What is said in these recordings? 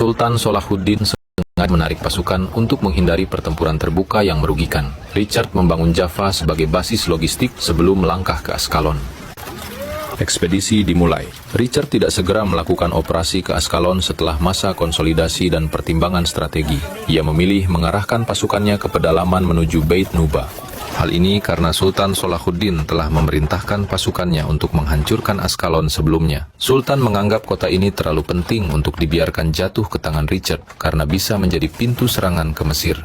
Sultan Salahuddin sengaja menarik pasukan untuk menghindari pertempuran terbuka yang merugikan. Richard membangun Java sebagai basis logistik sebelum melangkah ke Askalon. Ekspedisi dimulai. Richard tidak segera melakukan operasi ke Askalon setelah masa konsolidasi dan pertimbangan strategi. Ia memilih mengarahkan pasukannya ke pedalaman menuju Beit Nuba. Hal ini karena Sultan Salahuddin telah memerintahkan pasukannya untuk menghancurkan Askalon sebelumnya. Sultan menganggap kota ini terlalu penting untuk dibiarkan jatuh ke tangan Richard karena bisa menjadi pintu serangan ke Mesir.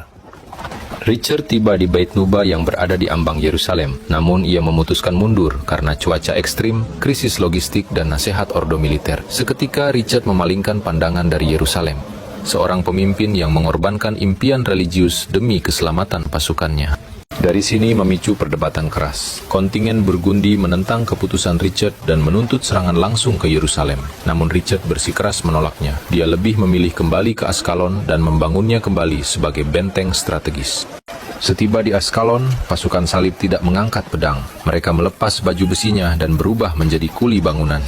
Richard tiba di Beit Nuba yang berada di ambang Yerusalem, namun ia memutuskan mundur karena cuaca ekstrim, krisis logistik, dan nasihat ordo militer. Seketika Richard memalingkan pandangan dari Yerusalem, seorang pemimpin yang mengorbankan impian religius demi keselamatan pasukannya. Dari sini memicu perdebatan keras. Kontingen Burgundi menentang keputusan Richard dan menuntut serangan langsung ke Yerusalem. Namun Richard bersikeras menolaknya. Dia lebih memilih kembali ke Askalon dan membangunnya kembali sebagai benteng strategis. Setiba di Askalon, pasukan salib tidak mengangkat pedang. Mereka melepas baju besinya dan berubah menjadi kuli bangunan.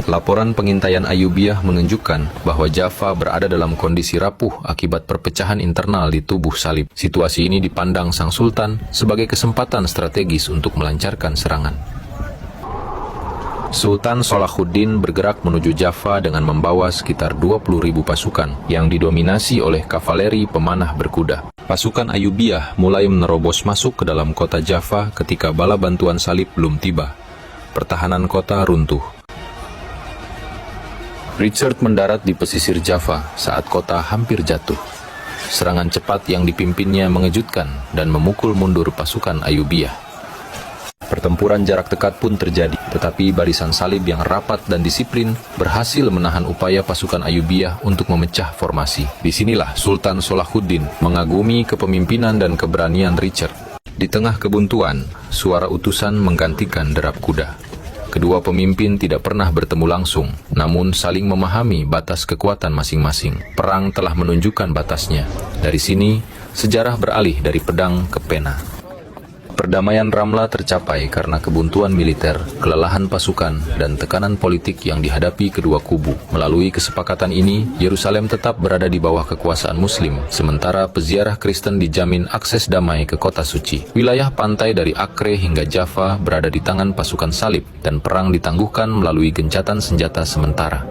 Laporan pengintaian Ayyubiyah menunjukkan bahwa Java berada dalam kondisi rapuh akibat perpecahan internal di tubuh salib. Situasi ini dipandang sang sultan sebagai kesempatan strategis untuk melancarkan serangan. Sultan Salahuddin bergerak menuju Java dengan membawa sekitar 20.000 pasukan yang didominasi oleh kavaleri pemanah berkuda. Pasukan Ayyubiyah mulai menerobos masuk ke dalam kota Java ketika bala bantuan salib belum tiba. Pertahanan kota runtuh. Richard mendarat di pesisir Java saat kota hampir jatuh. Serangan cepat yang dipimpinnya mengejutkan dan memukul mundur pasukan Ayyubiyah. Pertempuran jarak dekat pun terjadi, tetapi barisan salib yang rapat dan disiplin berhasil menahan upaya pasukan Ayyubiyah untuk memecah formasi. Disinilah Sultan Salahuddin mengagumi kepemimpinan dan keberanian Richard. Di tengah kebuntuan, suara utusan menggantikan derap kuda. Kedua pemimpin tidak pernah bertemu langsung, namun saling memahami batas kekuatan masing-masing. Perang telah menunjukkan batasnya. Dari sini, sejarah beralih dari pedang ke pena. Perdamaian Ramla tercapai karena kebuntuan militer, kelelahan pasukan, dan tekanan politik yang dihadapi kedua kubu. Melalui kesepakatan ini, Yerusalem tetap berada di bawah kekuasaan Muslim, sementara peziarah Kristen dijamin akses damai ke kota suci. Wilayah pantai dari Acre hingga Java berada di tangan pasukan salib, dan perang ditangguhkan melalui gencatan senjata sementara.